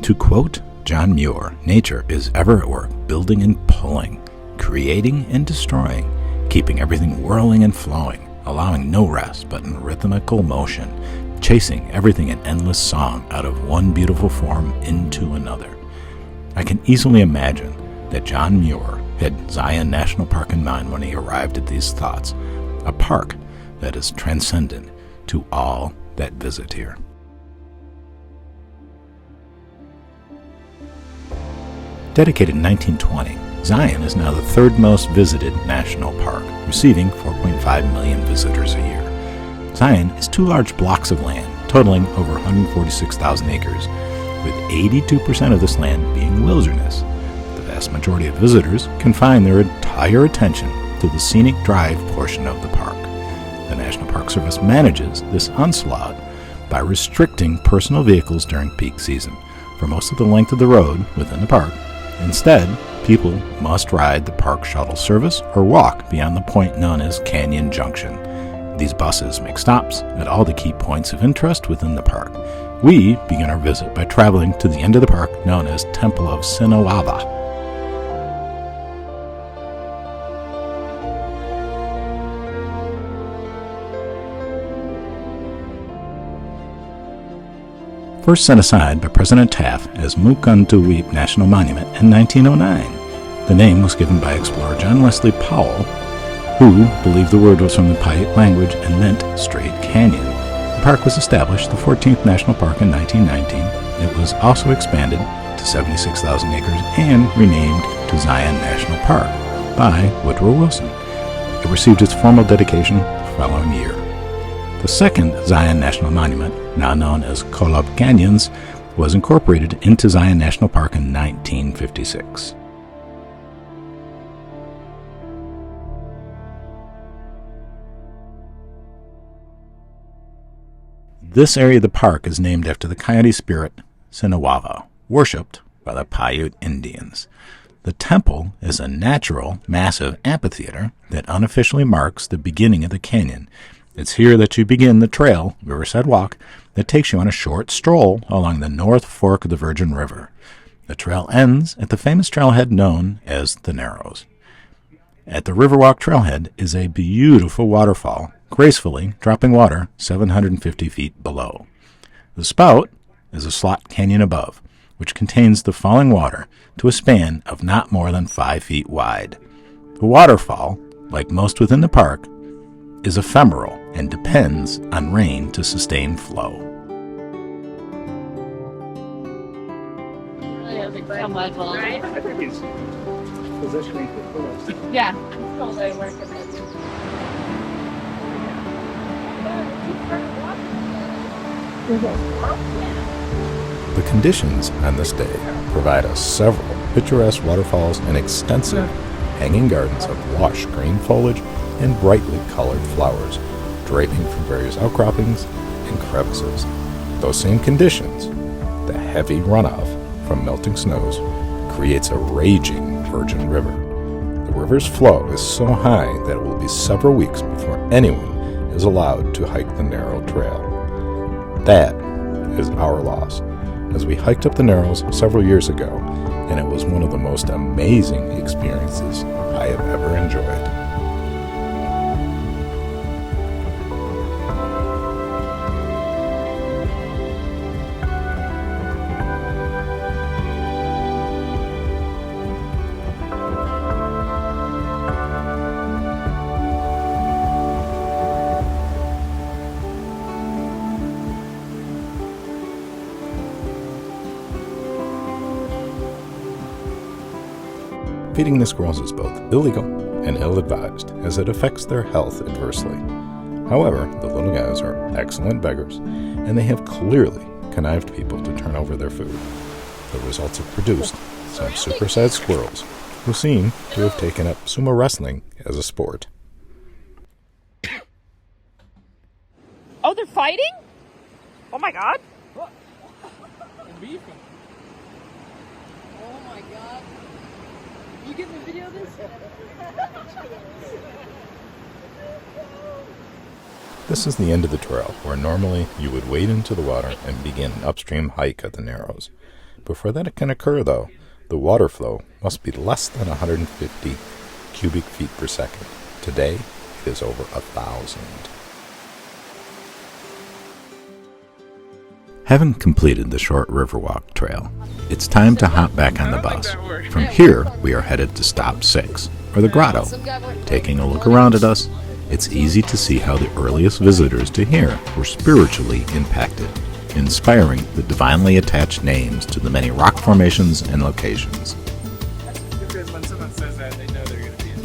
To quote John Muir, nature is ever at work, building and pulling, creating and destroying, keeping everything whirling and flowing, allowing no rest but in rhythmical motion, chasing everything in endless song out of one beautiful form into another. I can easily imagine that John Muir had Zion National Park in mind when he arrived at these thoughts, a park that is transcendent to all that visit here. Dedicated in 1920, Zion is now the third most visited national park, receiving 4.5 million visitors a year. Zion is 2 large blocks of land, totaling over 146,000 acres, with 82% of this land being wilderness. The vast majority of visitors confine their entire attention to the scenic drive portion of the park. The National Park Service manages this onslaught by restricting personal vehicles during peak season for most of the length of the road within the park. Instead, people must ride the park shuttle service or walk beyond the point known as Canyon Junction. These buses make stops at all the key points of interest within the park. We begin our visit by traveling to the end of the park known as Temple of Sinawava. First set aside by President Taft as Mukuntuweap National Monument in 1909. The name was given by explorer John Wesley Powell, who believed the word was from the Paiute language and meant straight canyon. The park was established the 14th National Park in 1919. It was also expanded to 76,000 acres and renamed to Zion National Park by Woodrow Wilson. It received its formal dedication the following year. The second Zion National Monument, now known as Kolob Canyons, was incorporated into Zion National Park in 1956. This area of the park is named after the coyote spirit Sinawava, worshipped by the Paiute Indians. The temple is a natural, massive amphitheater that unofficially marks the beginning of the canyon. It's here that you begin the trail, Riverside Walk, that takes you on a short stroll along the North Fork of the Virgin River. The trail ends at the famous trailhead known as the Narrows. At the Riverwalk trailhead is a beautiful waterfall, gracefully dropping water 750 feet below. The spout is a slot canyon above, which contains the falling water to a span of not more than 5 feet wide. The waterfall, like most within the park, is ephemeral and depends on rain to sustain flow. I think he's positioning for pull-ups. Yeah. The conditions on this day provide us several picturesque waterfalls and extensive hanging gardens of lush green foliage and brightly colored flowers, draping from various outcroppings and crevices. Those same conditions, the heavy runoff from melting snows, creates a raging virgin river. The river's flow is so high that it will be several weeks before anyone is allowed to hike the narrow trail. That is our loss, as we hiked up the Narrows several years ago, and it was one of the most amazing experiences I have ever enjoyed. Feeding the squirrels is both illegal and ill-advised, as it affects their health adversely. However, the little guys are excellent beggars, and they have clearly connived people to turn over their food. The results have produced some supersized squirrels who seem to have taken up sumo wrestling as a sport. Oh, they're fighting? Oh my god. Oh my god. You get the video of this? This is the end of the trail, where normally you would wade into the water and begin an upstream hike at the Narrows. Before that can occur, though, the water flow must be less than 150 cubic feet per second. Today, it is over 1,000. Having completed the short Riverwalk trail, it's time to hop back on the bus. From here, we are headed to Stop 6, or the grotto. Taking a look around at us, it's easy to see how the earliest visitors to here were spiritually impacted, inspiring the divinely attached names to the many rock formations and locations.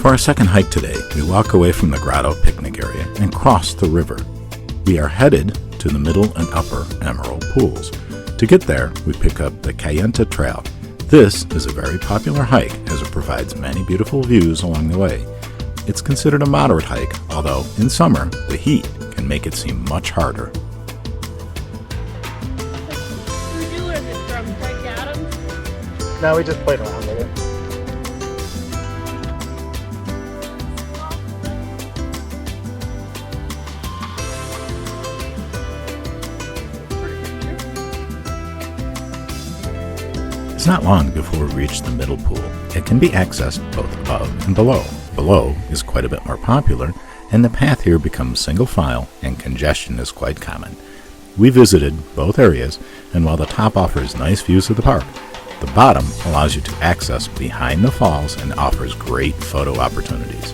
For our second hike today, we walk away from the grotto picnic area and cross the river. We are headed to the middle and upper Emerald pools. To get there, we pick up the Kayenta Trail. This is a very popular hike as it provides many beautiful views along the way. It's considered a moderate hike, although in summer, the heat can make it seem much harder. No, we just played around with it. It's not long before we reach the middle pool. It can be accessed both above and below. Below is quite a bit more popular, and the path here becomes single file and congestion is quite common. We visited both areas, and while the top offers nice views of the park, the bottom allows you to access behind the falls and offers great photo opportunities.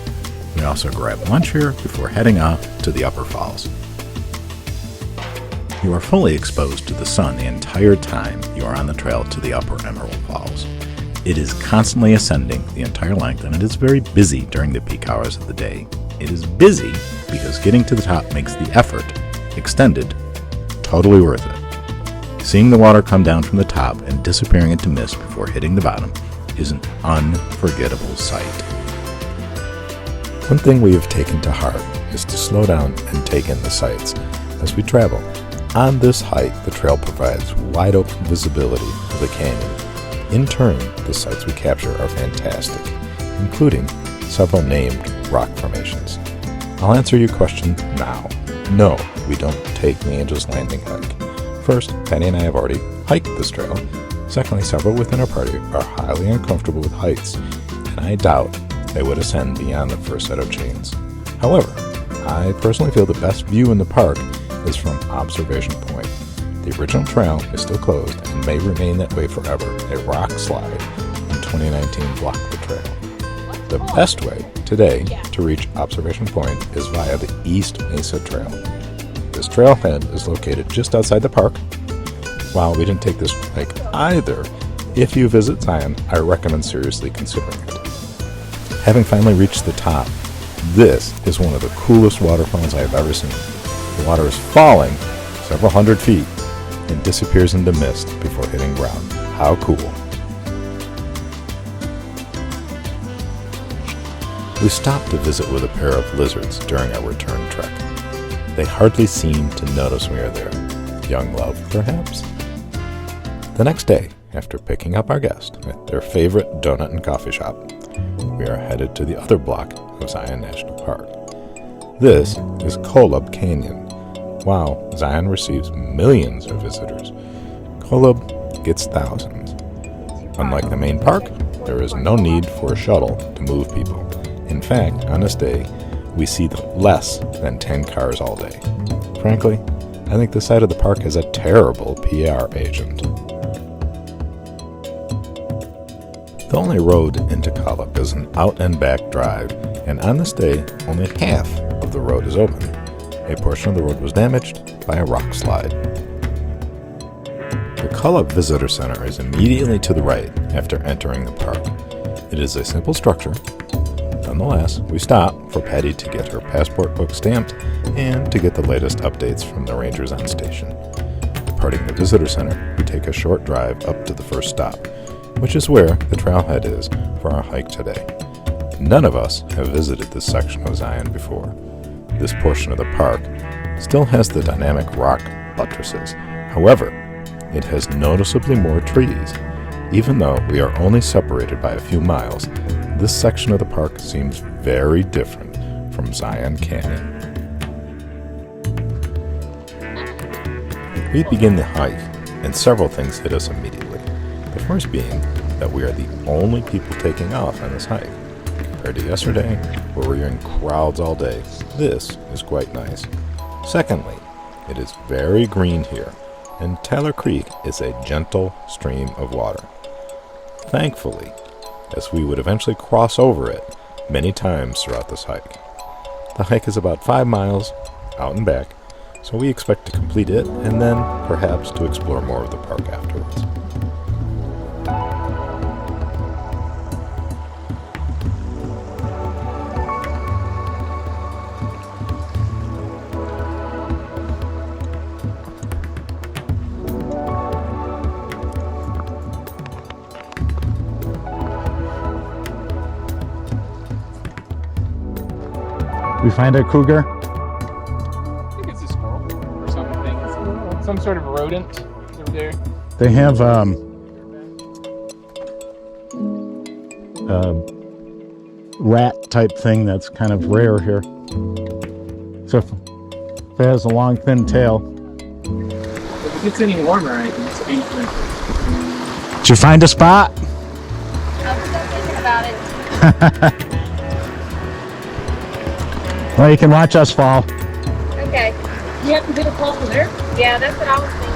We also grab lunch here before heading up to the upper falls. You are fully exposed to the sun the entire time you are on the trail to the upper Emerald Falls. It is constantly ascending the entire length, and it is very busy during the peak hours of the day. It is busy because getting to the top makes the effort, extended, totally worth it. Seeing the water come down from the top and disappearing into mist before hitting the bottom is an unforgettable sight. One thing we have taken to heart is to slow down and take in the sights as we travel. On this hike, the trail provides wide open visibility of the canyon. In turn, the sights we capture are fantastic, including several named rock formations. I'll answer your question now. No, we don't take the Angel's Landing hike. First, Penny and I have already hiked this trail. Secondly, several within our party are highly uncomfortable with heights, and I doubt they would ascend beyond the first set of chains. However, I personally feel the best view in the park is from Observation Point. The original trail is still closed and may remain that way forever. A rock slide in 2019 blocked the trail. The best way today to reach Observation Point is via the East Mesa Trail. This trailhead is located just outside the park. While we didn't take this hike either, if you visit Zion, I recommend seriously considering it. Having finally reached the top, this is one of the coolest waterfalls I have ever seen. The water is falling several hundred feet and disappears into mist before hitting ground. How cool. We stopped to visit with a pair of lizards during our return trek. They hardly seemed to notice we are there. Young love, perhaps? The next day, after picking up our guest at their favorite donut and coffee shop, we are headed to the other block of Zion National Park. This is Kolob Canyon. While Zion receives millions of visitors, Kolob gets thousands. Unlike the main park, there is no need for a shuttle to move people. In fact, on this day, we see less than 10 cars all day. Frankly, I think this side of the park has a terrible PR agent. The only road into Kolob is an out and back drive, and on this day, only half of the road is open. A portion of the road was damaged by a rock slide. The Kolob Visitor Center is immediately to the right after entering the park. It is a simple structure. Nonetheless, we stop for Patty to get her passport book stamped and to get the latest updates from the rangers on station. Departing the Visitor Center, we take a short drive up to the first stop, which is where the trailhead is for our hike today. None of us have visited this section of Zion before. This portion of the park still has the dynamic rock buttresses. However, it has noticeably more trees. Even though we are only separated by a few miles, this section of the park seems very different from Zion Canyon. We begin the hike, and several things hit us immediately. First being that we are the only people taking off on this hike. Compared to yesterday, where we were in crowds all day, this is quite nice. Secondly, it is very green here, and Tyler Creek is a gentle stream of water. Thankfully, as we would eventually cross over it many times throughout this hike. The hike is about 5 miles out and back, so we expect to complete it and then perhaps to explore more of the park afterwards. We find a cougar. I think it's a squirrel or something. It's some sort of rodent over there. They have rat type thing that's kind of rare here. So if it has a long thin tail. If it gets any warmer, I think it's ancient. Did you find a spot? I'm still thinking about it. Well, you can watch us fall. Okay. You have to get a call from there? Yeah, that's what I was thinking.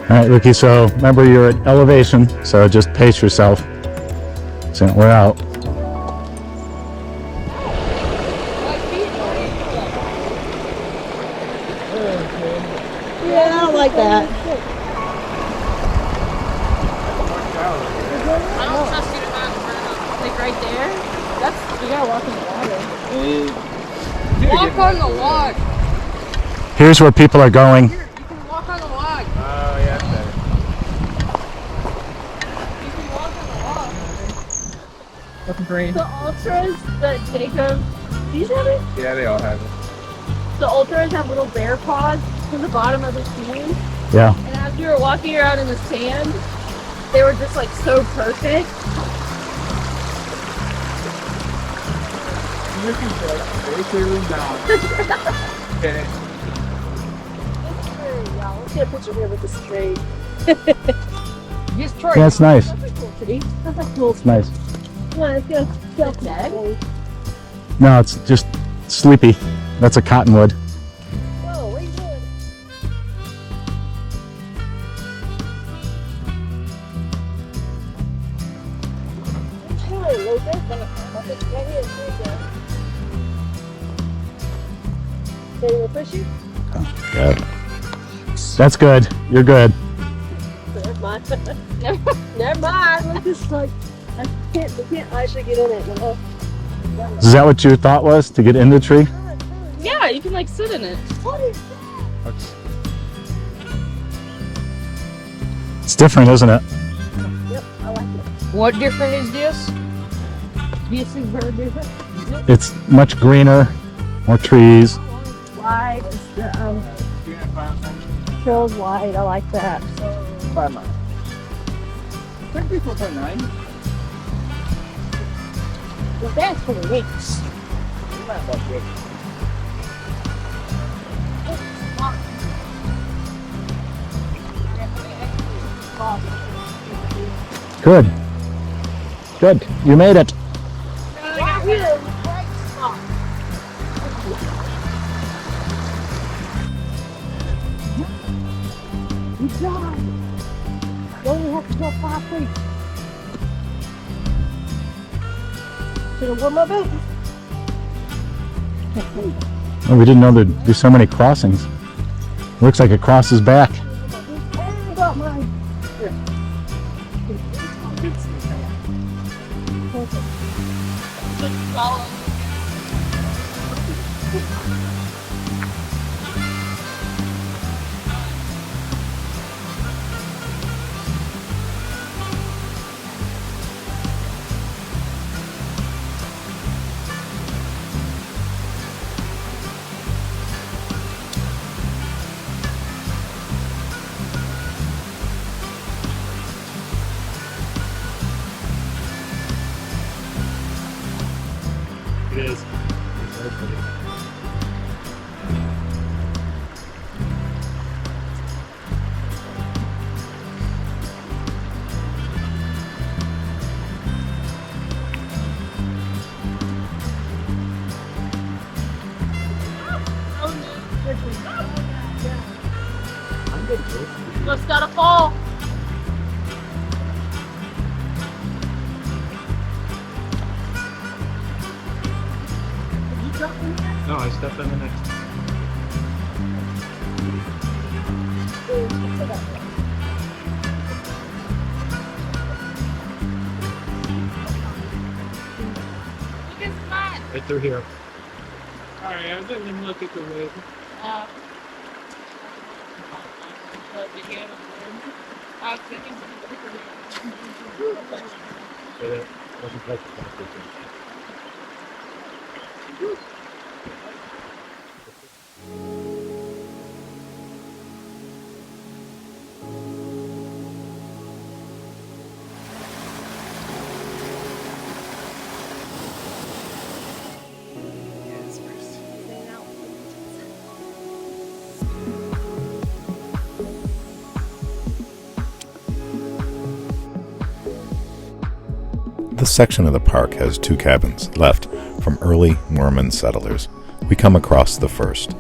All right, Ricky, so remember you're at elevation, so just pace yourself. So we're out. Yeah, I don't like that. I don't trust you to go like right there. That's you gotta walk in the water. Walk on the log. Here's where people are going. Here, you can walk on the log. Oh, yeah, that's better. You can walk on the log. Looking green. The ultras that Jacob, these have it? Yeah, they all have it. The ultras have little bear paws to the bottom of the shoes. Yeah. And as we were walking around in the sand, they were just like so perfect. You can tell very clearly now. Okay. Yeah, let's get a picture here with this tree. Yes, Troy. Yeah, it's nice. That's a cool tree. That's a cool It's nice. Yeah, it's good. It's good. No, it's just sleepy. That's a cottonwood. Whoa, what are you doing? Hey, Lucas. Right here, there you go. So you want to push you? Good. That's good. You're good. Never mind. Never mind. Look, this is like, we can't actually get in it. No. Is that what your thought was, to get in the tree? Yeah, you can like sit in it. What is It's different, isn't it? Yep, I like it. What different is this? This is very different. It's much greener, more trees. Wide. It's the trail's wide. I like that. 5 miles. 34.9. Well, that's for the weeks. Good. Good. You made it. Good job. You only have to go 5 feet. Should have worn my boots. Oh, we didn't know there'd be so many crossings. Looks like it crosses back. I got mine. Here. Just gotta fall. No, I stepped on the next. Look at that. Right through here. Alright, I didn't even look at the wave. This section of the park has 2 cabins left from early Mormon settlers. We come across the first.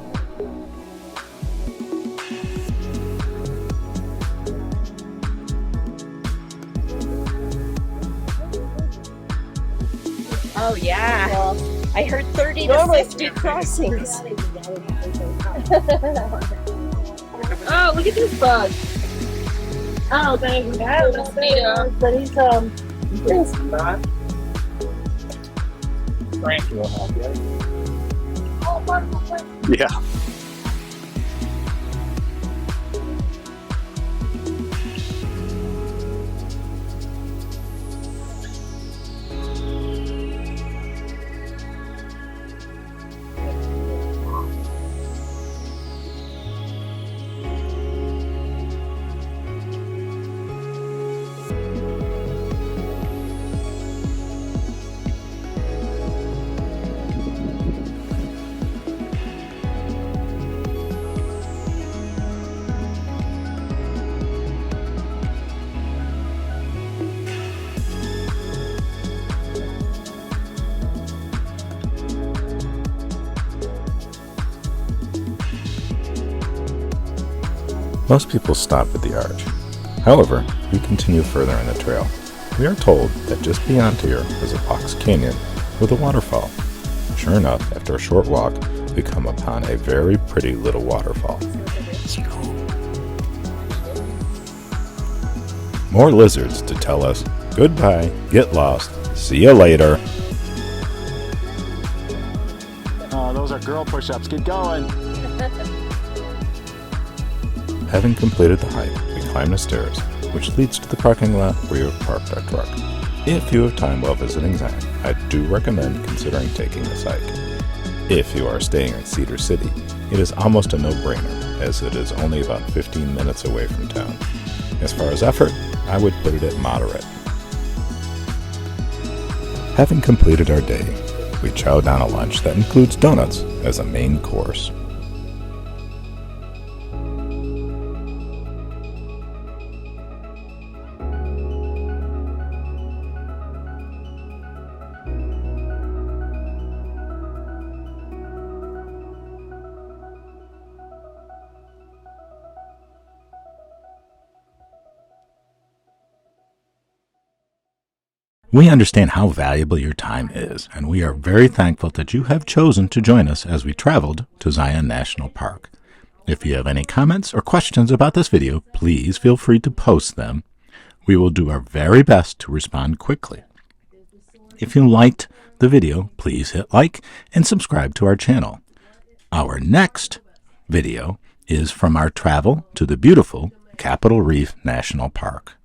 Oh yeah. I heard 30 to 50 crossings. Oh, look at this bug. Oh, thank you. Mosquito. But he's Frank will help you. Yeah. Most people stop at the arch. However, we continue further in the trail. We are told that just beyond here is a box canyon with a waterfall. Sure enough, after a short walk, we come upon a very pretty little waterfall. More lizards to tell us, goodbye, get lost, see you later. Oh, those are girl push-ups. Keep going. Having completed the hike, we climb the stairs, which leads to the parking lot where we have parked our truck. If you have time while visiting Zion, I do recommend considering taking this hike. If you are staying in Cedar City, it is almost a no-brainer, as it is only about 15 minutes away from town. As far as effort, I would put it at moderate. Having completed our day, we chow down a lunch that includes donuts as a main course. We understand how valuable your time is, and we are very thankful that you have chosen to join us as we traveled to Zion National Park. If you have any comments or questions about this video, please feel free to post them. We will do our very best to respond quickly. If you liked the video, please hit like and subscribe to our channel. Our next video is from our travel to the beautiful Capitol Reef National Park.